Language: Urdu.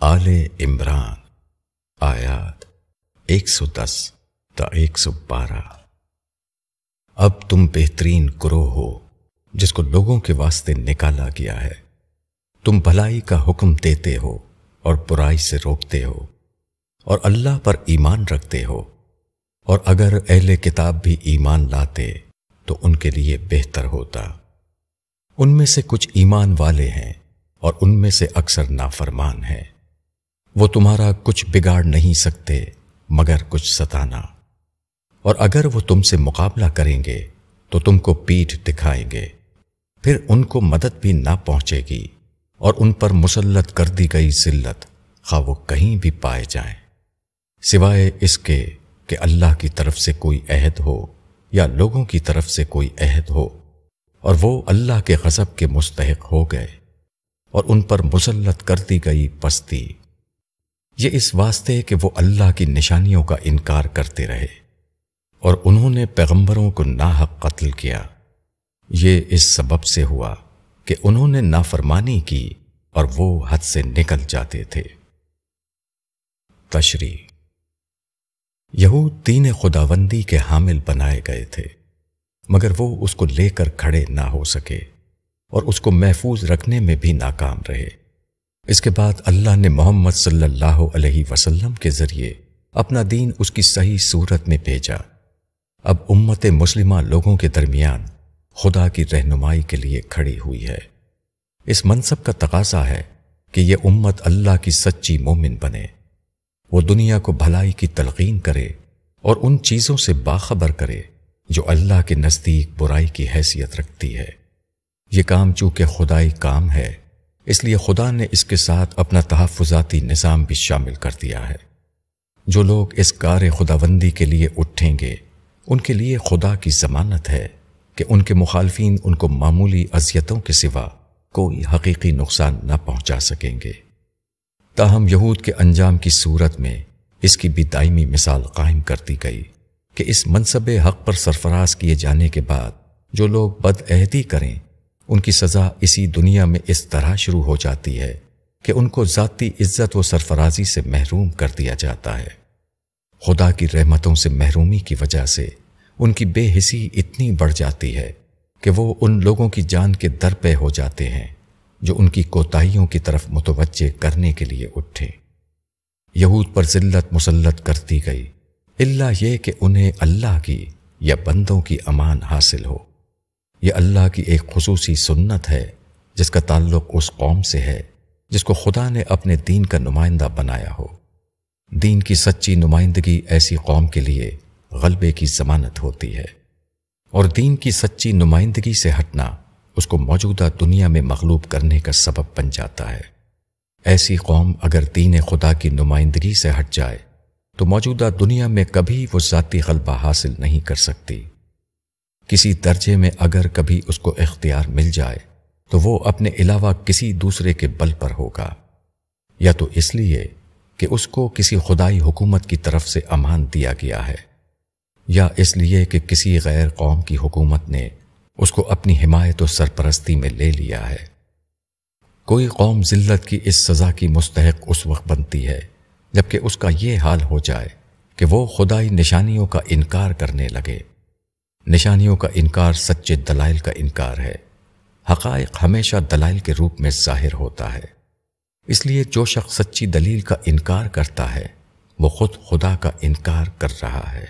آل عمران آیات 110 تا 112۔ اب تم بہترین گروہ ہو جس کو لوگوں کے واسطے نکالا گیا ہے۔ تم بھلائی کا حکم دیتے ہو اور برائی سے روکتے ہو، اور اللہ پر ایمان رکھتے ہو، اور اگر اہل کتاب بھی ایمان لاتے تو ان کے لیے بہتر ہوتا۔ ان میں سے کچھ ایمان والے ہیں اور ان میں سے اکثر نافرمان ہیں۔ وہ تمہارا کچھ بگاڑ نہیں سکتے مگر کچھ ستانا، اور اگر وہ تم سے مقابلہ کریں گے تو تم کو پیٹھ دکھائیں گے، پھر ان کو مدد بھی نہ پہنچے گی، اور ان پر مسلط کر دی گئی ذلت خواہ وہ کہیں بھی پائے جائیں، سوائے اس کے کہ اللہ کی طرف سے کوئی عہد ہو یا لوگوں کی طرف سے کوئی عہد ہو، اور وہ اللہ کے غضب کے مستحق ہو گئے، اور ان پر مسلط کر دی گئی پستی۔ یہ اس واسطے کہ وہ اللہ کی نشانیوں کا انکار کرتے رہے اور انہوں نے پیغمبروں کو ناحق قتل کیا۔ یہ اس سبب سے ہوا کہ انہوں نے نافرمانی کی اور وہ حد سے نکل جاتے تھے۔ تشریح: یہود دین خداوندی کے حامل بنائے گئے تھے، مگر وہ اس کو لے کر کھڑے نہ ہو سکے اور اس کو محفوظ رکھنے میں بھی ناکام رہے۔ اس کے بعد اللہ نے محمد صلی اللہ علیہ وسلم کے ذریعے اپنا دین اس کی صحیح صورت میں بھیجا۔ اب امت مسلمہ لوگوں کے درمیان خدا کی رہنمائی کے لیے کھڑی ہوئی ہے۔ اس منصب کا تقاضا ہے کہ یہ امت اللہ کی سچی مومن بنے، وہ دنیا کو بھلائی کی تلقین کرے اور ان چیزوں سے باخبر کرے جو اللہ کے نزدیک برائی کی حیثیت رکھتی ہے۔ یہ کام چونکہ خدائی کام ہے، اس لیے خدا نے اس کے ساتھ اپنا تحفظاتی نظام بھی شامل کر دیا ہے۔ جو لوگ اس کار خداوندی کے لیے اٹھیں گے ان کے لیے خدا کی ضمانت ہے کہ ان کے مخالفین ان کو معمولی اذیتوں کے سوا کوئی حقیقی نقصان نہ پہنچا سکیں گے۔ تاہم یہود کے انجام کی صورت میں اس کی بھی دائمی مثال قائم کر دی گئی کہ اس منصب حق پر سرفراز کیے جانے کے بعد جو لوگ بدعہدی کریں ان کی سزا اسی دنیا میں اس طرح شروع ہو جاتی ہے کہ ان کو ذاتی عزت و سرفرازی سے محروم کر دیا جاتا ہے۔ خدا کی رحمتوں سے محرومی کی وجہ سے ان کی بے حسی اتنی بڑھ جاتی ہے کہ وہ ان لوگوں کی جان کے در پہ ہو جاتے ہیں جو ان کی کوتاہیوں کی طرف متوجہ کرنے کے لیے اٹھے۔ یہود پر ذلت مسلط کر دی گئی الا یہ کہ انہیں اللہ کی یا بندوں کی امان حاصل ہو۔ یہ اللہ کی ایک خصوصی سنت ہے جس کا تعلق اس قوم سے ہے جس کو خدا نے اپنے دین کا نمائندہ بنایا ہو۔ دین کی سچی نمائندگی ایسی قوم کے لیے غلبے کی ضمانت ہوتی ہے، اور دین کی سچی نمائندگی سے ہٹنا اس کو موجودہ دنیا میں مغلوب کرنے کا سبب بن جاتا ہے۔ ایسی قوم اگر دین خدا کی نمائندگی سے ہٹ جائے تو موجودہ دنیا میں کبھی وہ ذاتی غلبہ حاصل نہیں کر سکتی۔ کسی درجے میں اگر کبھی اس کو اختیار مل جائے تو وہ اپنے علاوہ کسی دوسرے کے بل پر ہوگا، یا تو اس لیے کہ اس کو کسی خدائی حکومت کی طرف سے امان دیا گیا ہے، یا اس لیے کہ کسی غیر قوم کی حکومت نے اس کو اپنی حمایت و سرپرستی میں لے لیا ہے۔ کوئی قوم ذلت کی اس سزا کی مستحق اس وقت بنتی ہے جبکہ اس کا یہ حال ہو جائے کہ وہ خدائی نشانیوں کا انکار کرنے لگے۔ نشانیوں کا انکار سچے دلائل کا انکار ہے۔ حقائق ہمیشہ دلائل کے روپ میں ظاہر ہوتا ہے، اس لیے جو شخص سچی دلیل کا انکار کرتا ہے وہ خود خدا کا انکار کر رہا ہے۔